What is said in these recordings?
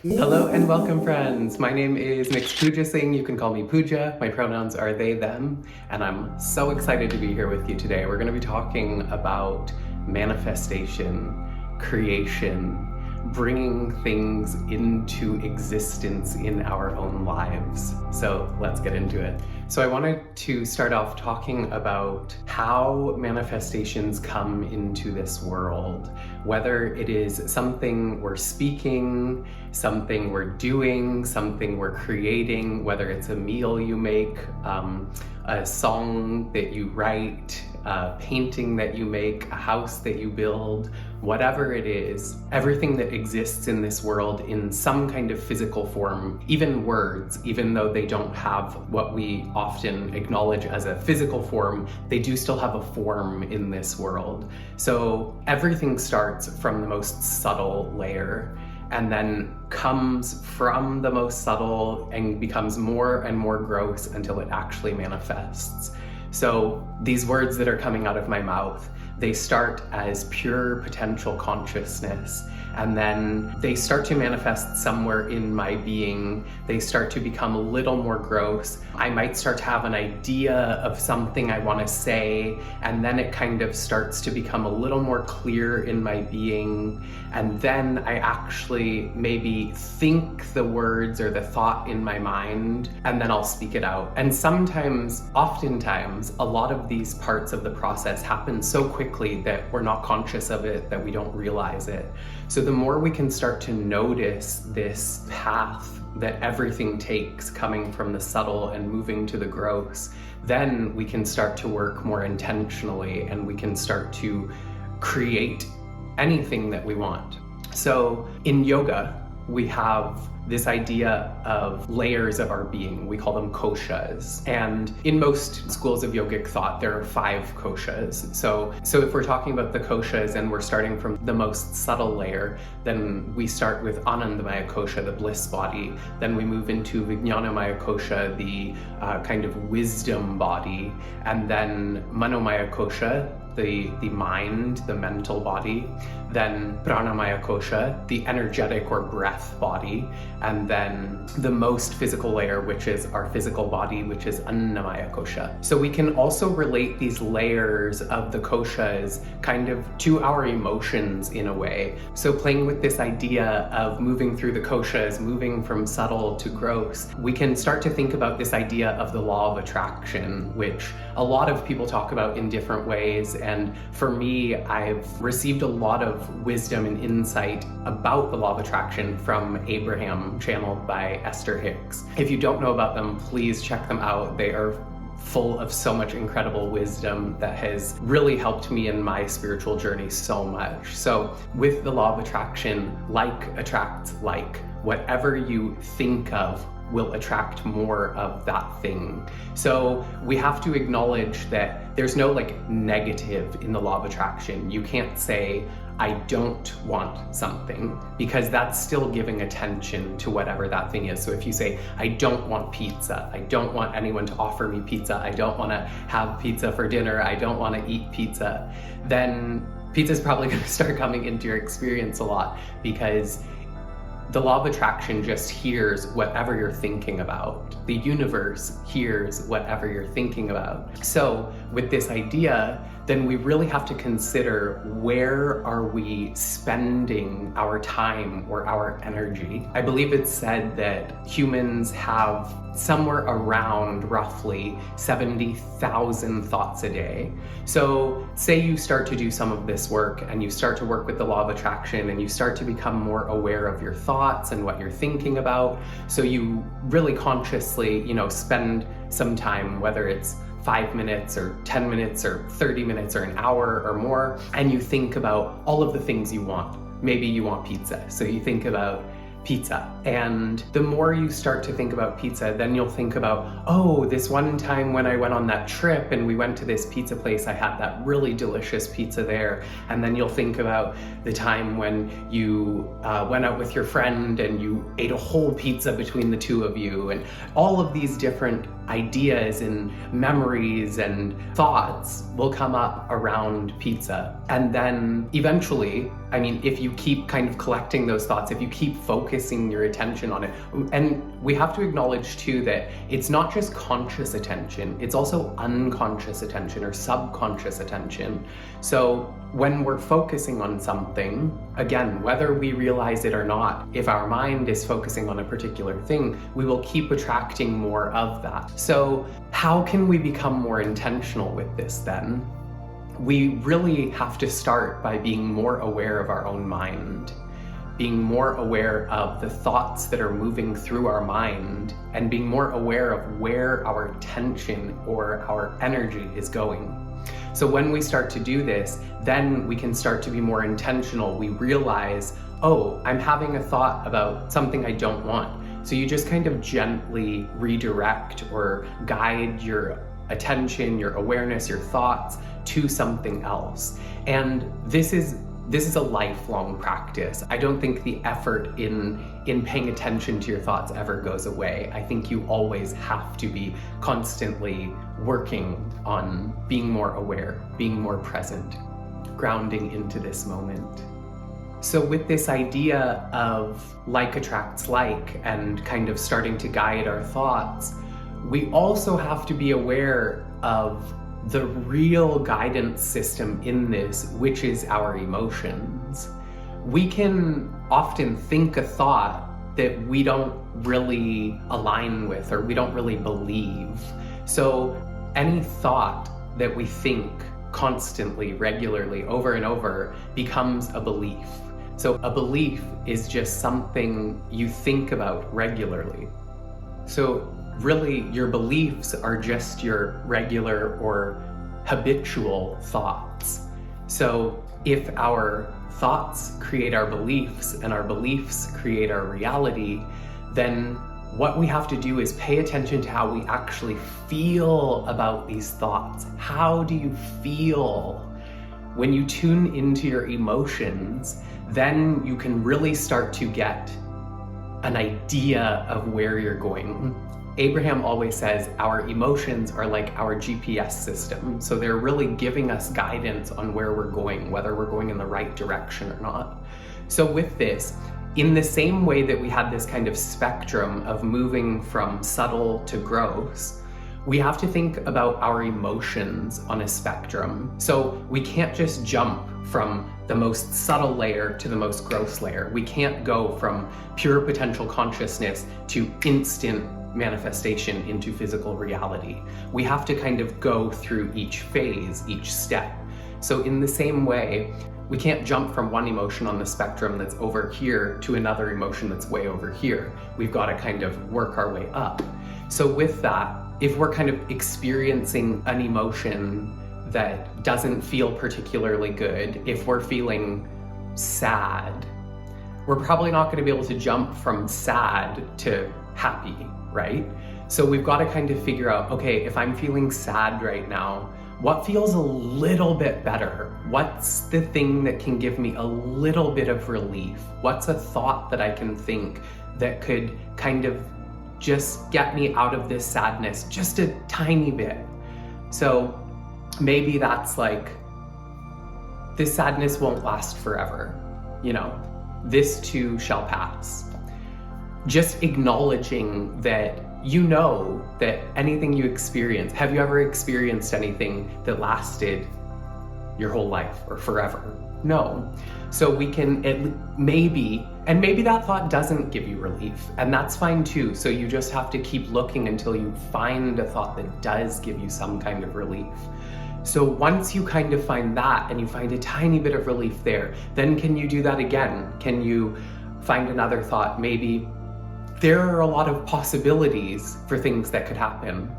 Hello and welcome, friends. My name is Puja Singh. You can call me Puja. My pronouns are they, them, and I'm so excited to be here with you today. We're going to be talking about manifestation, creation, bringing things into existence in our own lives. So let's get into it. So I wanted to start off talking about how manifestations come into this world, whether it is something we're speaking, something we're doing, something we're creating, whether it's a meal you make, a song that you write, a painting that you make, a house that you build, whatever it is, everything that exists in this world in some kind of physical form, even words, even though they don't have what we often acknowledge as a physical form, they do still have a form in this world. So everything starts from the most subtle layer and then comes from the most subtle and becomes more and more gross until it actually manifests. So these words that are coming out of my mouth, they start as pure potential consciousness, and then they start to manifest somewhere in my being. They start to become a little more gross. I might start to have an idea of something I want to say, and then it kind of starts to become a little more clear in my being. And then I actually maybe think the words or the thought in my mind, and then I'll speak it out. And sometimes, oftentimes, a lot of these parts of the process happen so quickly that we're not conscious of it, that we don't realize it. So the more we can start to notice this path that everything takes, coming from the subtle and moving to the gross, then we can start to work more intentionally and we can start to create anything that we want. So in yoga, we have this idea of layers of our being. We call them koshas. And in most schools of yogic thought, there are 5 koshas. So if we're talking about the koshas and we're starting from the most subtle layer, then we start with Anandamaya kosha, the bliss body. Then we move into Vijnanamaya kosha, the kind of wisdom body. And then Manomaya kosha, the mind, the mental body, then Pranamaya kosha, the energetic or breath body, and then the most physical layer, which is our physical body, which is Annamaya kosha. So we can also relate these layers of the koshas kind of to our emotions in a way. So playing with this idea of moving through the koshas, moving from subtle to gross, we can start to think about this idea of the law of attraction, which a lot of people talk about in different ways. And for me, I've received a lot of wisdom and insight about the law of attraction from Abraham, channeled by Esther Hicks. If you don't know about them, please check them out. They are full of so much incredible wisdom that has really helped me in my spiritual journey so much. So with the law of attraction, like attracts like. Whatever you think of will attract more of that thing. So we have to acknowledge that there's no negative in the law of attraction. You can't say, I don't want something, because that's still giving attention to whatever that thing is. So if you say, I don't want pizza, I don't want anyone to offer me pizza, I don't want to have pizza for dinner, I don't want to eat pizza, then pizza's probably going to start coming into your experience a lot, because the law of attraction just hears whatever you're thinking about. The universe hears whatever you're thinking about. So with this idea, then we really have to consider, where are we spending our time or our energy? I believe it's said that humans have somewhere around roughly 70,000 thoughts a day. So say you start to do some of this work and you start to work with the law of attraction and you start to become more aware of your thoughts and what you're thinking about. So you really consciously, spend some time, whether it's 5 minutes or 10 minutes or 30 minutes or an hour or more, and you think about all of the things you want. Maybe you want pizza, so you think about pizza. And the more you start to think about pizza, then you'll think about, oh, this one time when I went on that trip and we went to this pizza place, I had that really delicious pizza there. And then you'll think about the time when you went out with your friend and you ate a whole pizza between the two of you. And all of these different ideas and memories and thoughts will come up around pizza. And then eventually, I mean, if you keep kind of collecting those thoughts, if you keep focusing your attention on it, and we have to acknowledge too that it's not just conscious attention, it's also unconscious attention or subconscious attention. So when we're focusing on something, again, whether we realize it or not, if our mind is focusing on a particular thing, we will keep attracting more of that. So how can we become more intentional with this then? We really have to start by being more aware of our own mind, being more aware of the thoughts that are moving through our mind, and being more aware of where our attention or our energy is going. So when we start to do this, then we can start to be more intentional. We realize, oh, I'm having a thought about something I don't want. So you just kind of gently redirect or guide your attention, your awareness, your thoughts to something else. And this is a lifelong practice. I don't think the effort in paying attention to your thoughts ever goes away. I think you always have to be constantly working on being more aware, being more present, grounding into this moment. So with this idea of like attracts like and kind of starting to guide our thoughts, we also have to be aware of the real guidance system in this, which is our emotions. We can often think a thought that we don't really align with or we don't really believe. So any thought that we think constantly, regularly, over and over becomes a belief. So a belief is just something you think about regularly. So really, your beliefs are just your regular or habitual thoughts. So if our thoughts create our beliefs and our beliefs create our reality, then what we have to do is pay attention to how we actually feel about these thoughts. How do you feel? When you tune into your emotions, then you can really start to get an idea of where you're going. Abraham always says our emotions are like our GPS system. So they're really giving us guidance on where we're going, whether we're going in the right direction or not. So with this, in the same way that we had this kind of spectrum of moving from subtle to gross, we have to think about our emotions on a spectrum. So we can't just jump from the most subtle layer to the most gross layer. We can't go from pure potential consciousness to instant manifestation into physical reality. We have to kind of go through each phase, each step. So in the same way, we can't jump from one emotion on the spectrum that's over here to another emotion that's way over here. We've got to kind of work our way up. So with that, if we're kind of experiencing an emotion that doesn't feel particularly good, if we're feeling sad, we're probably not going to be able to jump from sad to happy, right? So we've got to kind of figure out, okay, if I'm feeling sad right now, what feels a little bit better? What's the thing that can give me a little bit of relief? What's a thought that I can think that could kind of just get me out of this sadness just a tiny bit? So maybe that's like, this sadness won't last forever. You know, this too shall pass. Just acknowledging that you know that anything you experience, have you ever experienced anything that lasted your whole life or forever? No. So we can maybe that thought doesn't give you relief, and that's fine too. So you just have to keep looking until you find a thought that does give you some kind of relief. So once you kind of find that and you find a tiny bit of relief there, then can you do that again? Can you find another thought? Maybe there are a lot of possibilities for things that could happen.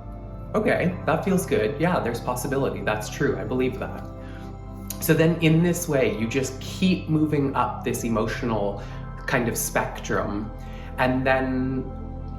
Okay, that feels good. Yeah, there's possibility. That's true. I believe that. So then in this way, you just keep moving up this emotional kind of spectrum, and then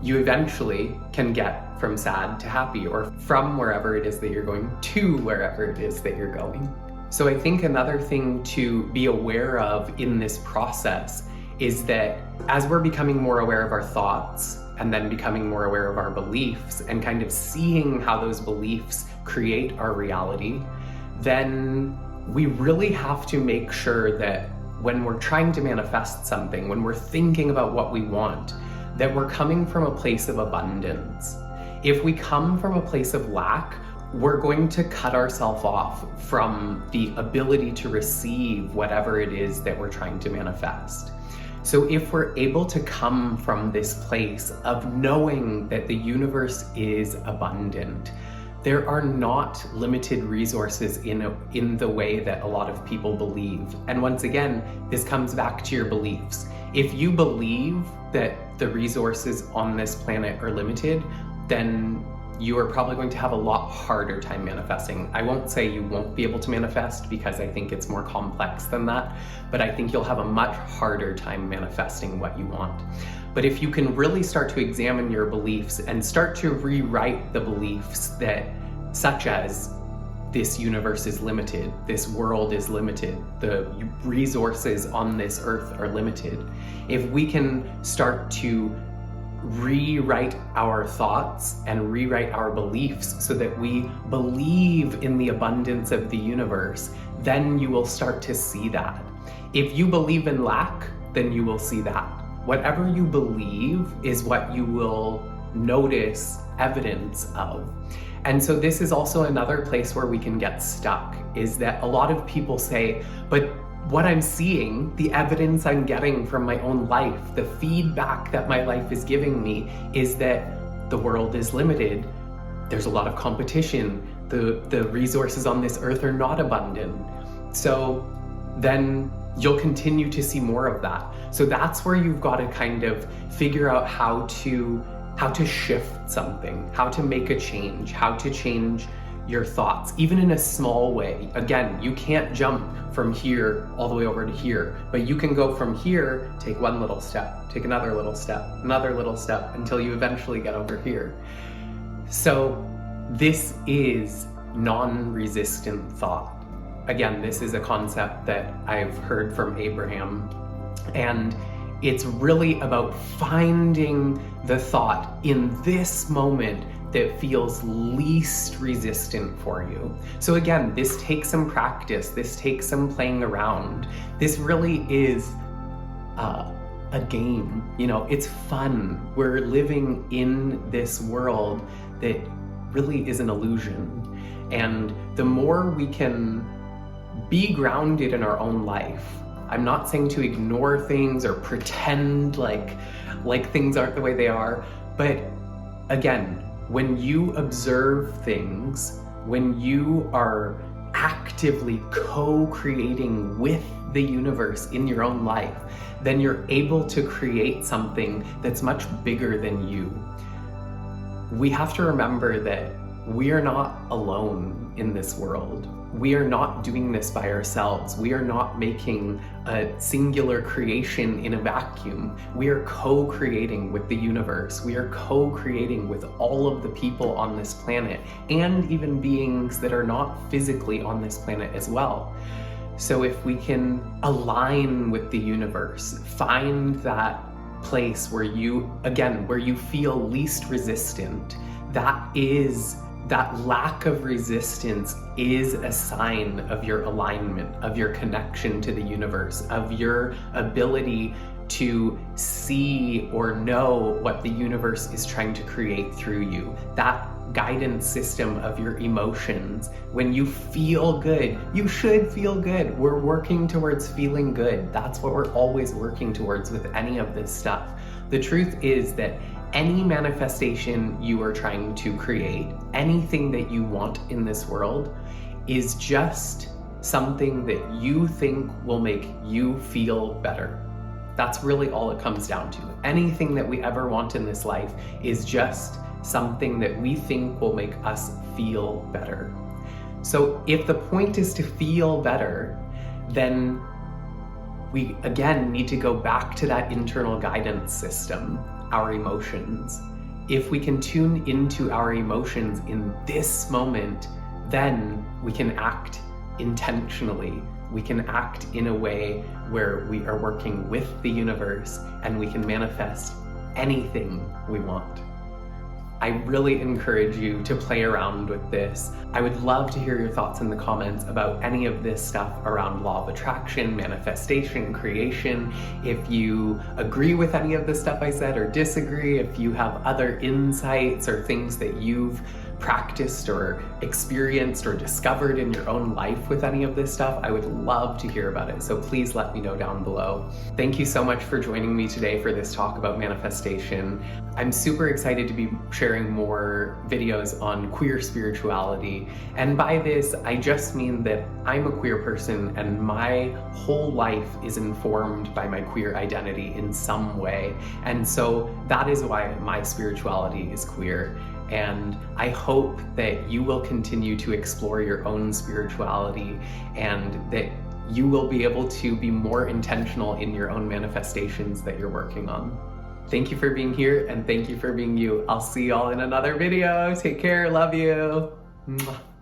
you eventually can get from sad to happy, or from wherever it is that you're going to wherever it is that you're going. So I think another thing to be aware of in this process is that as we're becoming more aware of our thoughts, and then becoming more aware of our beliefs and kind of seeing how those beliefs create our reality, then we really have to make sure that when we're trying to manifest something, when we're thinking about what we want, that we're coming from a place of abundance. If we come from a place of lack, we're going to cut ourselves off from the ability to receive whatever it is that we're trying to manifest. So if we're able to come from this place of knowing that the universe is abundant, there are not limited resources in the way that a lot of people believe. And once again, this comes back to your beliefs. If you believe that the resources on this planet are limited, then you are probably going to have a lot harder time manifesting. I won't say you won't be able to manifest, because I think it's more complex than that, but I think you'll have a much harder time manifesting what you want. But if you can really start to examine your beliefs and start to rewrite the beliefs that, such as, this universe is limited, this world is limited, the resources on this earth are limited. If we can start to rewrite our thoughts and rewrite our beliefs so that we believe in the abundance of the universe, then you will start to see that. If you believe in lack, then you will see that. Whatever you believe is what you will notice evidence of. And so this is also another place where we can get stuck, is that a lot of people say, but what I'm seeing, the evidence I'm getting from my own life, the feedback that my life is giving me, is that the world is limited. There's a lot of competition. The resources on this earth are not abundant. So then you'll continue to see more of that. So that's where you've got to kind of figure out how to shift something, how to make a change, how to change your thoughts, even in a small way. Again, you can't jump from here all the way over to here, but you can go from here, take one little step, take another little step, until you eventually get over here. So this is non-resistant thought. Again, this is a concept that I've heard from Abraham, and it's really about finding the thought in this moment that feels least resistant for you. So again, this takes some practice, this takes some playing around. This really is a game, it's fun. We're living in this world that really is an illusion. And the more we can be grounded in our own life, I'm not saying to ignore things or pretend like things aren't the way they are, but again, when you observe things, when you are actively co-creating with the universe in your own life, then you're able to create something that's much bigger than you. We have to remember that we are not alone in this world. We are not doing this by ourselves. We are not making a singular creation in a vacuum. We are co-creating with the universe. We are co-creating with all of the people on this planet, and even beings that are not physically on this planet as well. So if we can align with the universe, find that place where you feel least resistant, that lack of resistance is a sign of your alignment, of your connection to the universe, of your ability to see or know what the universe is trying to create through you. That guidance system of your emotions. When you feel good, you should feel good. We're working towards feeling good. That's what we're always working towards with any of this stuff. The truth is that any manifestation you are trying to create, anything that you want in this world, is just something that you think will make you feel better. That's really all it comes down to. Anything that we ever want in this life is just something that we think will make us feel better. So if the point is to feel better, then we again need to go back to that internal guidance system, our emotions. If we can tune into our emotions in this moment, then we can act intentionally. We can act in a way where we are working with the universe, and we can manifest anything we want. I really encourage you to play around with this. I would love to hear your thoughts in the comments about any of this stuff around law of attraction, manifestation, creation. If you agree with any of the stuff I said or disagree, if you have other insights or things that you've practiced or experienced or discovered in your own life with any of this stuff, I would love to hear about it. So please let me know down below. Thank you so much for joining me today for this talk about manifestation. I'm super excited to be sharing more videos on queer spirituality. And by this, I just mean that I'm a queer person and my whole life is informed by my queer identity in some way. And so that is why my spirituality is queer. And I hope that you will continue to explore your own spirituality and that you will be able to be more intentional in your own manifestations that you're working on. Thank you for being here and thank you for being you. I'll see y'all in another video. Take care. Love you. Mwah.